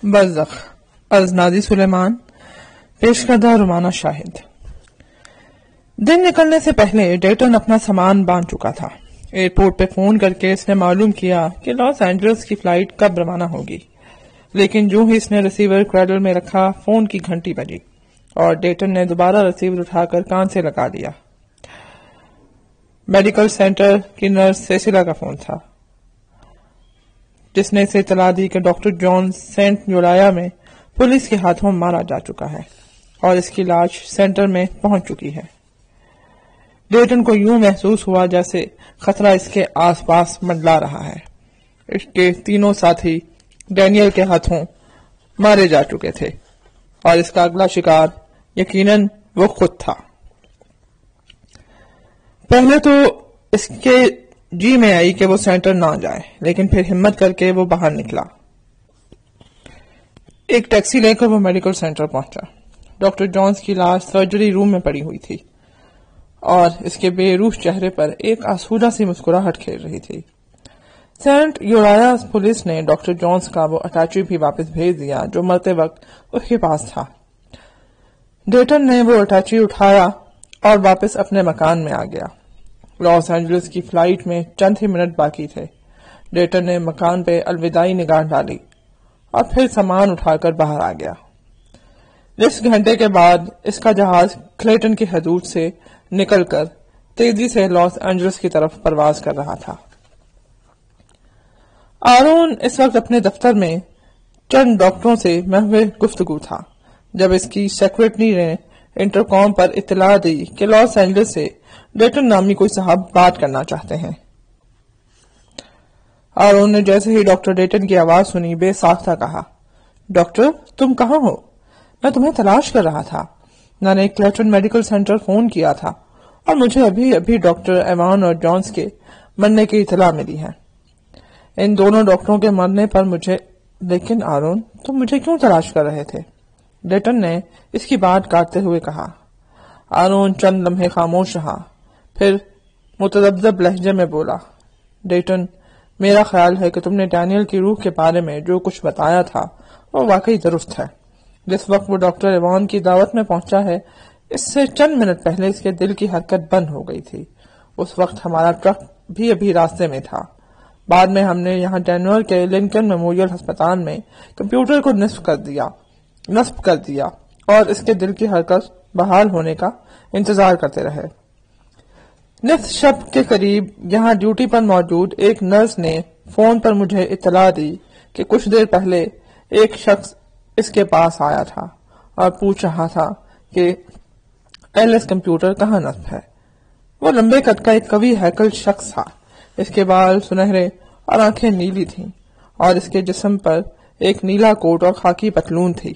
برزخ از نادی سلیمان، پیش کردہ رومانہ شاہد۔ دن نکلنے سے پہلے ڈیٹن اپنا سامان باندھ چکا تھا۔ ایئرپورٹ پہ فون کر کے اس نے معلوم کیا کہ لاس اینجلس کی فلائٹ کب روانہ ہوگی، لیکن جو ہی اس نے ریسیور کریڈل میں رکھا فون کی گھنٹی بجی اور ڈیٹن نے دوبارہ ریسیور اٹھا کر کان سے لگا دیا۔ میڈیکل سینٹر کی نرس سیسیلا کا فون تھا، جس نے اسے اطلاع دی کہ ڈاکٹر جان سینٹ یولایا میں پولیس کے ہاتھوں مارا جا چکا ہے اور اس کی لاش سینٹر میں پہنچ چکی ہے۔ ڈیٹن کو یوں محسوس ہوا جیسے خطرہ اس کے آس پاس منڈلا رہا ہے۔ اس کے تینوں ساتھی ڈینیل کے ہاتھوں مارے جا چکے تھے اور اس کا اگلا شکار یقیناً وہ خود تھا۔ پہلے تو اس کے جی میں آئی کہ وہ سینٹر نہ جائے، لیکن پھر ہمت کر کے وہ باہر نکلا۔ ایک ٹیکسی لے کر وہ میڈیکل سینٹر پہنچا۔ ڈاکٹر جونز کی لاش سرجری روم میں پڑی ہوئی تھی اور اس کے بے روح چہرے پر ایک آسودہ سی مسکراہٹ کھیل رہی تھی۔ سینٹ یولایا پولیس نے ڈاکٹر جونز کا وہ اٹیچی بھی واپس بھیج دیا جو مرتے وقت اس کے پاس تھا۔ ڈیٹن نے وہ اٹیچی اٹھایا اور واپس اپنے مکان میں آ گیا۔ لاس اینجلس کی فلائٹ میں چند ہی منٹ باقی تھے۔ ڈیٹن نے مکان پہ الوداعی نگاہ ڈالی اور پھر سامان اٹھا کر باہر آ گیا۔ 10 گھنٹے کے بعد اس کا جہاز کلیٹن کی حدود سے نکل کر تیزی سے لاس اینجلس کی طرف پرواز کر رہا تھا۔ آرون اس وقت اپنے دفتر میں چند ڈاکٹروں سے محو گفتگو تھا جب اس کی سیکرٹری نے انٹرکام پر اطلاع دی کہ لاس اینجلس سے ڈیٹن نامی کوئی صاحب بات کرنا چاہتے ہیں۔ آرون نے جیسے ہی ڈاکٹر ڈیٹن کی آواز سنی بے ساختہ کہا، ڈاکٹر تم کہاں ہو؟ میں تمہیں تلاش کر رہا تھا۔ میں نے کلیٹن میڈیکل سینٹر فون کیا تھا اور مجھے ابھی ڈاکٹر ایوان اور جونز کے مرنے کی اطلاع ملی ہے۔ ان دونوں ڈاکٹروں کے مرنے پر مجھے… لیکن آرون تم مجھے کیوں تلاش کر رہے تھے؟ ڈیٹن نے اس کی بات کاٹتے ہوئے کہا۔ آرون چند لمحے خاموش رہا، پھر متذبذب لہجے میں بولا، ڈیٹن میرا خیال ہے کہ تم نے ڈینیل کی روح کے بارے میں جو کچھ بتایا تھا وہ واقعی درست ہے۔ جس وقت وہ ڈاکٹر ایوان کی دعوت میں پہنچا ہے اس سے چند منٹ پہلے اس کے دل کی حرکت بند ہو گئی تھی۔ اس وقت ہمارا ٹرک بھی ابھی راستے میں تھا۔ بعد میں ہم نے یہاں ڈینور کے لنکن میموریل ہسپتال میں کمپیوٹر کو نصب کر دیا اور اس کے دل کی حرکت بحال ہونے کا انتظار کرتے رہے۔ نصف شب کے قریب یہاں ڈیوٹی پر موجود ایک نرس نے فون پر مجھے اطلاع دی کہ کچھ دیر پہلے ایک شخص اس کے پاس آیا تھا اور پوچھ رہا تھا کہ ایلس کمپیوٹر کہاں نصب ہے۔ وہ لمبے قد کا ایک قوی ہیکل شخص تھا۔ اس کے بال سنہرے اور آنکھیں نیلی تھیں اور اس کے جسم پر ایک نیلا کوٹ اور خاکی پتلون تھی۔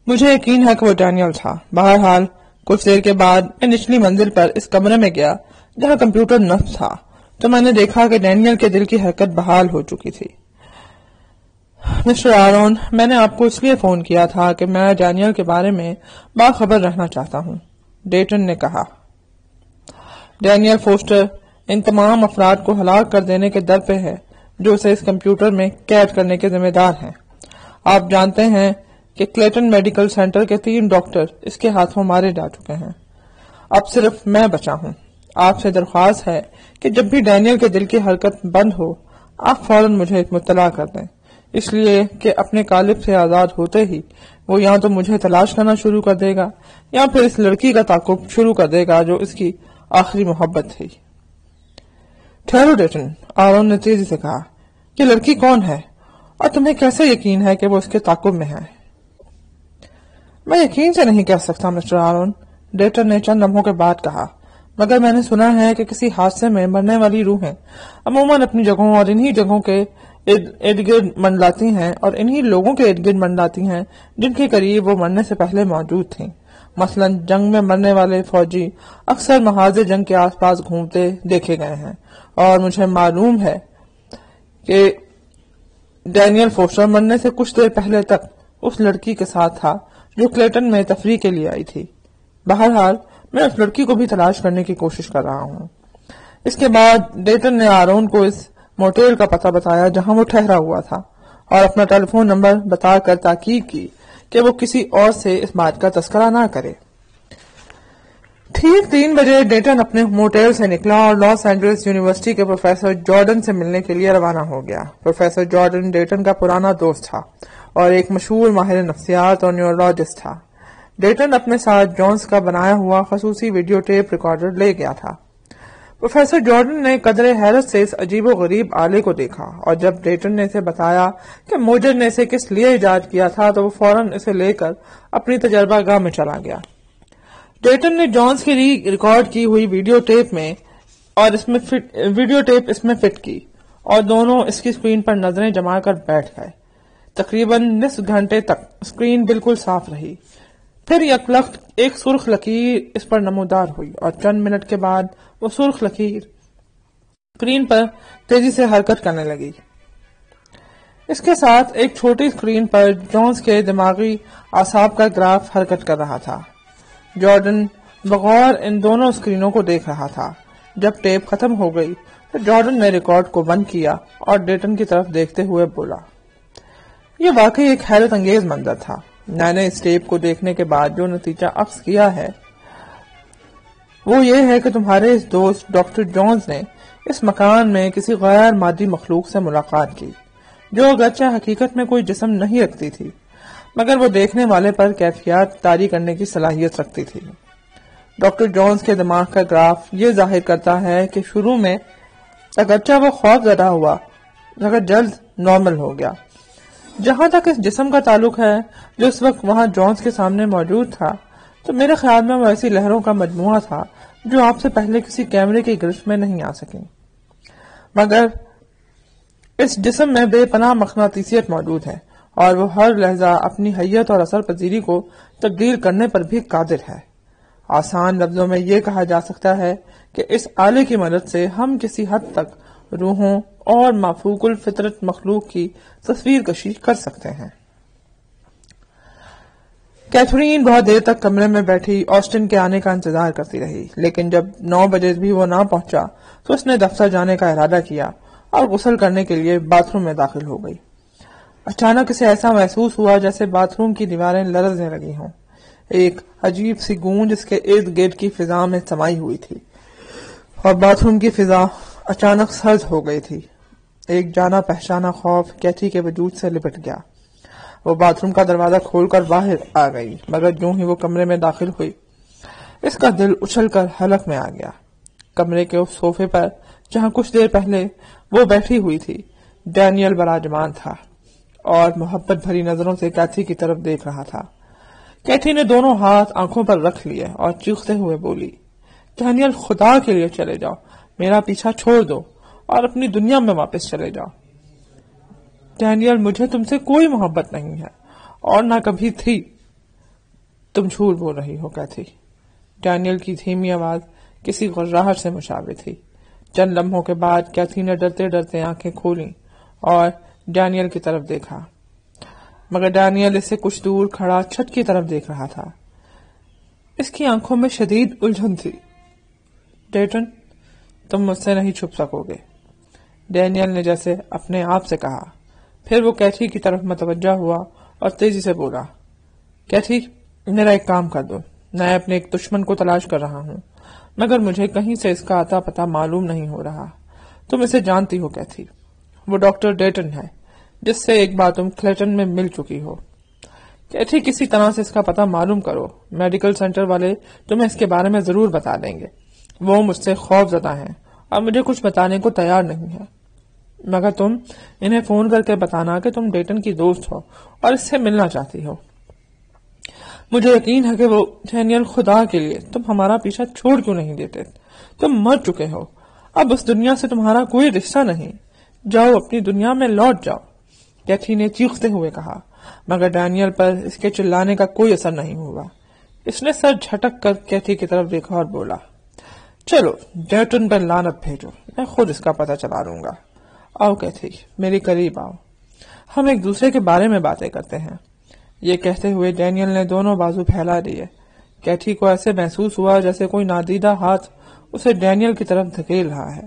مجھے یقین ہے کہ وہ ڈینیل تھا۔ بہرحال کچھ دیر کے بعد میں نچلی منزل پر اس کمرے میں گیا جہاں کمپیوٹر نصب تھا تو میں نے دیکھا کہ ڈینیل کے دل کی حرکت بحال ہو چکی تھی۔ مسٹر آرون، میں نے آپ کو اس لیے فون کیا تھا کہ میں ڈینیل کے بارے میں باخبر رہنا چاہتا ہوں، ڈیٹن نے کہا۔ ڈینیل فوسٹر ان تمام افراد کو ہلاک کر دینے کے در پہ ہے جو اسے اس کمپیوٹر میں قید کرنے کے ذمہ دار ہیں۔ آپ جانتے ہیں کہ کلیٹن میڈیکل سینٹر کے 3 ڈاکٹر اس کے ہاتھوں مارے جا چکے ہیں۔ اب صرف میں بچا ہوں۔ آپ سے درخواست ہے کہ جب بھی ڈینیل کے دل کی حرکت بند ہو آپ فوراً مجھے مطلع کر دیں، اس لیے کہ اپنے قالب سے آزاد ہوتے ہی وہ یا تو مجھے تلاش کرنا شروع کر دے گا یا پھر اس لڑکی کا تعاقب شروع کر دے گا جو اس کی آخری محبت تھی۔ ٹھہرو ڈیٹن، آرون نے تیزی سے کہا، یہ لڑکی کون ہے اور تمہیں کیسے یقین ہے کہ وہ اس کے تعاقب میں ہے؟ میں یقین سے نہیں کہہ سکتا مسٹر آرون، ڈیٹن نے چند لمحوں کے بعد کہا، مگر میں نے سنا ہے کہ کسی حادثے میں مرنے والی روحیں عموماً اپنی جگہوں اور انہی جگہوں کے ارد گرد منڈلاتی ہیں اور انہی لوگوں کے ارد گرد منڈلاتی ہیں جن کے قریب وہ مرنے سے پہلے موجود تھیں۔ مثلاً جنگ میں مرنے والے فوجی اکثر محاذ جنگ کے آس پاس گھومتے دیکھے گئے ہیں اور مجھے معلوم ہے کہ ڈینیل فوسٹر مرنے سے کچھ دیر پہلے تک اس لڑکی کے ساتھ تھا جو کلیٹن میں تفریح کے لیے آئی تھی۔ بہرحال میں اس لڑکی کو بھی تلاش کرنے کی کوشش کر رہا ہوں۔ اس کے بعد ڈیٹن نے آرون کو اس موٹیل کا پتہ بتایا جہاں وہ ٹھہرا ہوا تھا اور اپنا ٹیلی فون نمبر بتا کر تاکید کی کہ وہ کسی اور سے اس بات کا تذکرہ نہ کرے۔ ٹھیک 3 بجے ڈیٹن اپنے موٹیل سے نکلا اور لاس اینجلس یونیورسٹی کے پروفیسر جارڈن سے ملنے کے لیے روانہ ہو گیا۔ پروفیسر جارڈن ڈیٹن کا پرانا دوست تھا اور ایک مشہور ماہر نفسیات اور نیورولوجسٹ تھا۔ ڈیٹن اپنے ساتھ جونز کا بنایا ہوا خصوصی ویڈیو ٹیپ ریکارڈر لے گیا تھا۔ پروفیسر جارڈن نے قدرے حیرت سے اس عجیب و غریب آلے کو دیکھا اور جب ڈیٹن نے اسے بتایا کہ موجر نے اسے کس لیے ایجاد کیا تھا تو وہ فوراً اسے لے کر اپنی تجربہ گاہ میں چلا گیا۔ ڈیٹن نے جونز کی ریکارڈ کی ہوئی ویڈیو ٹیپ اس میں فٹ کی اور دونوں اس کی اسکرین پر نظریں جما کر بیٹھ گئے۔ تقریباً نصف گھنٹے تک اسکرین بالکل صاف رہی، پھر یک لخت ایک سرخ لکیر اس پر نمودار ہوئی اور چند منٹ کے بعد وہ سرخ لکیر اسکرین پر تیزی سے حرکت کرنے لگی۔ اس کے ساتھ ایک چھوٹی اسکرین پر جونز کے دماغی اعصاب کا گراف حرکت کر رہا تھا۔ جارڈن بغور ان دونوں اسکرینوں کو دیکھ رہا تھا۔ جب ٹیپ ختم ہو گئی تو جارڈن نے ریکارڈ کو بند کیا اور ڈیٹن کی طرف دیکھتے ہوئے بولا، یہ واقعی ایک حیرت انگیز منظر تھا۔ میں نے اس ٹیپ کو دیکھنے کے بعد جو نتیجہ اخذ کیا ہے وہ یہ ہے کہ تمہارے اس دوست ڈاکٹر جونز نے اس مکان میں کسی غیر مادی مخلوق سے ملاقات کی جو اگرچہ حقیقت میں کوئی جسم نہیں رکھتی تھی مگر وہ دیکھنے والے پر کیفیات طاری کرنے کی صلاحیت رکھتی تھی۔ ڈاکٹر جونز کے دماغ کا گراف یہ ظاہر کرتا ہے کہ شروع میں اگرچہ وہ خوف زدہ ہوا مگر جلد نارمل ہو گیا۔ جہاں تک اس جسم کا تعلق ہے جو اس وقت وہاں جونز کے سامنے موجود تھا تو میرے خیال میں وہ ایسی لہروں کا مجموعہ تھا جو آپ سے پہلے کسی کیمرے کی گرفت میں نہیں آ سکیں، مگر اس جسم میں بے پناہ مقناطیسیت موجود ہے اور وہ ہر لحظہ اپنی حیت اور اثر پذیری کو تبدیل کرنے پر بھی قادر ہے۔ آسان لفظوں میں یہ کہا جا سکتا ہے کہ اس آلے کی مدد سے ہم کسی حد تک روحوں اور مافوق الفطرت مخلوق کی تصویر کشی کر سکتے ہیں۔ کیتھرین بہت دیر تک کمرے میں بیٹھی آسٹن کے آنے کا انتظار کرتی رہی، لیکن جب 9 بجے بھی وہ نہ پہنچا تو اس نے دفتر جانے کا ارادہ کیا اور غسل کرنے کے لیے باتھ روم میں داخل ہو گئی۔ اچانک اسے ایسا محسوس ہوا جیسے باتھ روم کی دیواریں لرزنے لگی ہوں۔ ایک عجیب سی گونج اس کے ارد گرد کی فضا میں سمائی ہوئی تھی اور باتھ روم کی فضا اچانک سرد ہو گئی تھی۔ ایک جانا پہچانا خوف کیتھی کے وجود سے لپٹ گیا۔ وہ باتھ روم کا دروازہ کھول کر باہر آ گئی، مگر جو ہی وہ کمرے میں داخل ہوئی اس کا دل اچھل کر حلق میں آ گیا۔ کمرے کے اس صوفے پر جہاں کچھ دیر پہلے وہ بیٹھی ہوئی تھی ڈینیل براجمان تھا اور محبت بھری نظروں سے کیتھی کی طرف دیکھ رہا تھا۔ کیتھی نے دونوں ہاتھ آنکھوں پر رکھ لیے اور چیختے ہوئے بولی، ڈینیل خدا کے لیے چلے جاؤ، میرا پیچھا چھوڑ دو اور اپنی دنیا میں واپس چلے جاؤ۔ ڈینیل مجھے تم سے کوئی محبت نہیں ہے اور نہ کبھی تھی۔ تم جھوٹ بول رہی ہو کیتھی۔ ڈینیل کی دھیمی آواز کسی غراہٹ سے مشابہ تھی۔ چند لمحوں کے بعد کیتھی نے ڈرتے ڈرتے آنکھیں کھولیں اور ڈینیل کی طرف دیکھا، مگر ڈینیل اس سے کچھ دور کھڑا چھت کی طرف دیکھ رہا تھا۔ اس کی آنکھوں میں شدید الجھن تھی۔ ڈیٹن، تم مجھ سے نہیں چھپ سکو گے، ڈینیل نے جیسے اپنے آپ سے کہا۔ پھر وہ کیتھی کی طرف متوجہ ہوا اور تیزی سے بولا، کیتھی میرا ایک کام کر دو، میں اپنے ایک دشمن کو تلاش کر رہا ہوں مگر مجھے کہیں سے اس کا اتا پتہ معلوم نہیں ہو رہا۔ تم اسے جانتی ہو کیتھی، وہ ڈاکٹر ڈیٹن ہے جس سے ایک بار تم کلیٹن میں مل چکی ہو۔ کیتھی کسی طرح سے اس کا پتہ معلوم کرو، میڈیکل سینٹر والے تمہیں اس کے بارے میں ضرور بتا دیں گے۔ وہ مجھ سے خوف زدہ ہیں اور مجھے کچھ بتانے کو تیار نہیں ہے، مگر تم انہیں فون کر کے بتانا کہ تم ڈیٹن کی دوست ہو اور اس سے ملنا چاہتی ہو۔ مجھے یقین ہے کہ وہ ڈینیل، خدا کے لیے تم ہمارا پیچھا چھوڑ کیوں نہیں دیتے؟ تم مر چکے ہو، اب اس دنیا سے تمہارا کوئی رشتہ نہیں، جاؤ اپنی دنیا میں لوٹ جاؤ، کیتھی نے چیختے ہوئے کہا، مگر ڈینیل پر اس کے چلانے کا کوئی اثر نہیں ہوا۔ اس نے سر جھٹک کر کیتھی کی طرف دیکھا اور بولا، چلو ڈیٹن پر لعنت بھیجو، میں خود اس کا پتہ چلا لوں گا۔ آؤ کیتھی، میرے قریب آؤ، ہم ایک دوسرے کے بارے میں باتیں کرتے ہیں۔ یہ کہتے ہوئے ڈینیل نے دونوں بازو پھیلا دیے۔ کیتھی کو ایسے محسوس ہوا جیسے کوئی نادیدہ ہاتھ اسے ڈینیل کی طرف دھکیل رہا ہے۔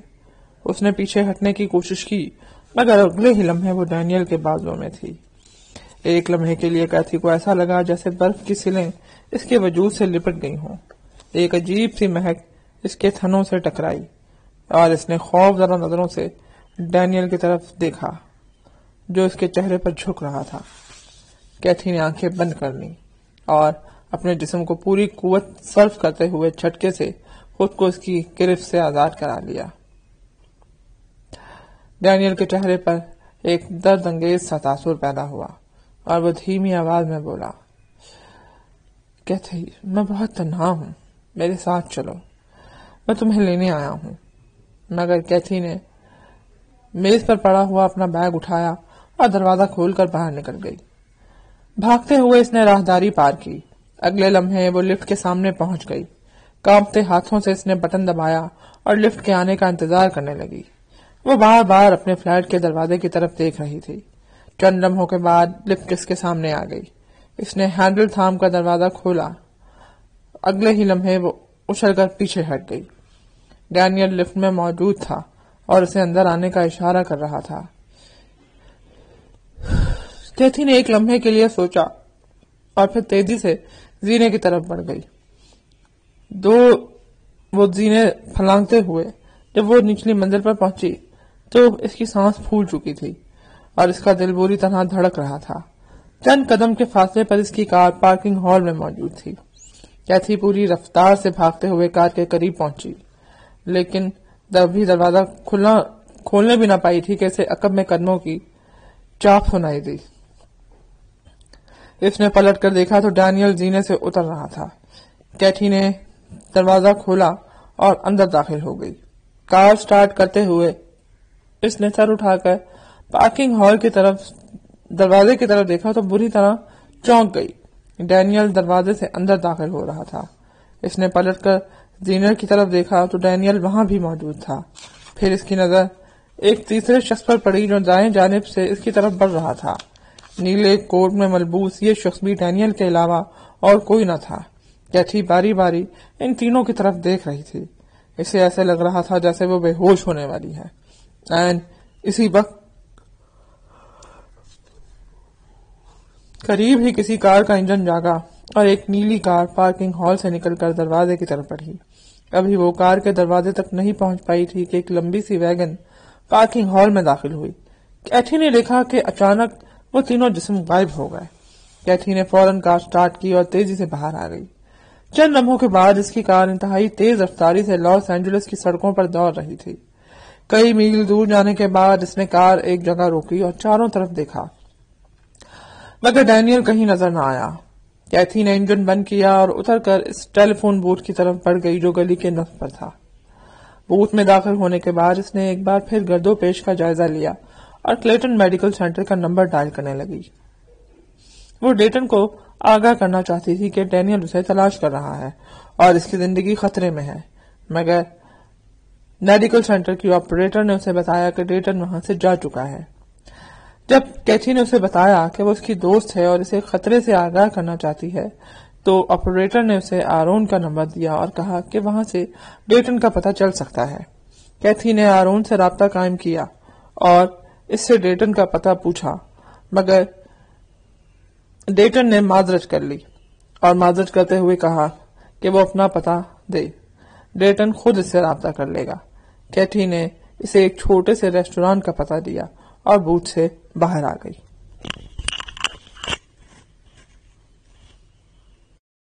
اس نے پیچھے ہٹنے کی کوشش کی مگر اگلے ہی لمحے وہ ڈینیل کے بازوں میں تھی۔ ایک لمحے کے لیے کیتھی کو ایسا لگا جیسے برف کی سلیں اس کے وجود سے لپٹ گئی ہوں۔ ایک عجیب سی مہک اس کے تھنوں سے ٹکرائی اور اس نے خوف زدہ نظروں سے ڈینیل کی طرف دیکھا جو اس کے چہرے پر جھک رہا تھا۔ کیتھی نے آنکھیں بند کر لی اور اپنے جسم کو پوری قوت صرف کرتے ہوئے جھٹکے سے خود کو اس کی گرفت سے آزاد کرا لیا۔ ڈینیل کے چہرے پر ایک درد انگیز سا تاثر پیدا ہوا اور وہ دھیمی آواز میں بولا، کیتھی میں بہت تنہا ہوں، میرے ساتھ چلو، میں تمہیں لینے آیا ہوں۔ مگر کیتھی نے میز پر پڑا ہوا اپنا بیگ اٹھایا اور دروازہ کھول کر باہر نکل گئی۔ بھاگتے ہوئے اس نے راہداری پار کی۔ اگلے لمحے وہ لفٹ کے سامنے پہنچ گئی۔ کانپتے ہاتھوں سے اس نے بٹن دبایا اور لفٹ کے آنے کا انتظار کرنے لگی۔ وہ بار بار اپنے فلیٹ کے دروازے کی طرف دیکھ رہی تھی۔ چند لمحوں کے بعد لفٹ اس کے سامنے آ گئی۔ اس نے ہینڈل تھام کر دروازہ کھولا۔ اگلے ہی لمحے وہ اچھل کر پیچھے ہٹ گئی۔ ڈینیل لفٹ میں موجود تھا اور اسے اندر آنے کا اشارہ کر رہا تھا۔ کیتھی نے ایک لمحے کے لیے سوچا اور پھر تیزی سے زینے کی طرف بڑھ گئی۔ وہ زینے پھلانگتے ہوئے جب وہ نچلی منزل پر پہنچی تو اس کی سانس پھول چکی تھی اور اس کا دل بری طرح دھڑک رہا تھا۔ چند قدم کے فاصلے پر اس کی کار پارکنگ ہال میں موجود تھی۔ کیتھی پوری رفتار سے بھاگتے ہوئے کار کے قریب پہنچی، لیکن دروازہ کھولنے بھی نہ پائی تھی کہ اسے عقب میں قدموں کی چاپ سنائی دی۔ اس نے پلٹ کر دیکھا تو ڈینیل زینے سے اتر رہا تھا۔ کیتھی نے دروازہ کھولا اور اندر داخل ہو گئی۔ کار سٹارٹ کرتے ہوئے اس نے سر اٹھا کر پارکنگ ہال کی طرف دروازے کی طرف دیکھا تو بری طرح چونک گئی۔ ڈینیل دروازے سے اندر داخل ہو رہا تھا۔ اس نے پلٹ کر زینر کی طرف دیکھا تو ڈینیل وہاں بھی موجود تھا۔ پھر اس کی نظر ایک تیسرے شخص پر پڑی جو دائیں جانب سے اس کی طرف بڑھ رہا تھا۔ نیلے کوٹ میں ملبوس یہ شخص بھی ڈینیل کے علاوہ اور کوئی نہ تھا۔ کیتھی باری باری ان تینوں کی طرف دیکھ رہی تھی۔ اسے ایسے لگ رہا تھا جیسے وہ بے ہوش ہونے والی ہے۔ اسی وقت قریب ہی کسی کار کا انجن جاگا اور ایک نیلی کار پارکنگ ہال سے نکل کر دروازے کی طرف بڑھی۔ ابھی وہ کار کے دروازے تک نہیں پہنچ پائی تھی کہ ایک لمبی سی ویگن پارکنگ ہال میں داخل ہوئی۔ کیتھی نے دیکھا کہ اچانک وہ تینوں جسم غائب ہو گئے۔ کیتھی نے فوراً کار سٹارٹ کی اور تیزی سے باہر آ گئی۔ چند لمحوں کے بعد اس کی کار انتہائی تیز رفتاری سے لاس اینجلس کی سڑکوں پر دوڑ رہی تھی۔ کئی میل دور جانے کے بعد اس نے کار ایک جگہ روکی اور چاروں طرف دیکھا، مگر ڈینیل کہیں نظر نہ آیا۔ کیتھی نے انجن بند کیا اور اتر کر اس ٹیلی فون بوتھ کی طرف بڑھ گئی جو گلی کے نصف پر تھا۔ بوتھ میں داخل ہونے کے بعد اس نے ایک بار پھر گرد و پیش کا جائزہ لیا اور کلیٹن میڈیکل سینٹر کا نمبر ڈائل کرنے لگی۔ وہ ڈیٹن کو آگاہ کرنا چاہتی تھی کہ ڈینیل اسے تلاش کر رہا ہے اور اس کی زندگی خطرے میں ہے، مگر میڈیکل سینٹر کی آپریٹر نے اسے بتایا کہ ڈیٹن وہاں سے جا چکا ہے۔ جب کیتھی نے اسے بتایا کہ وہ اس کی دوست ہے اور اسے خطرے سے آگاہ کرنا چاہتی ہے تو آپریٹر نے اسے آرون کا نمبر دیا اور کہا کہ وہاں سے ڈیٹن کا پتہ چل سکتا ہے۔ کیتھی نے آرون سے رابطہ قائم کیا اور اس سے ڈیٹن کا پتہ پوچھا، مگر ڈیٹن نے معذرت کر لی اور معذرت کرتے ہوئے کہا کہ وہ اپنا پتہ دے، ڈیٹن خود اس سے رابطہ کر لے گا۔ کیتھی نے اسے ایک چھوٹے سے ریسٹورانٹ کا پتہ دیا اور بوتھ سے باہر آ گئی۔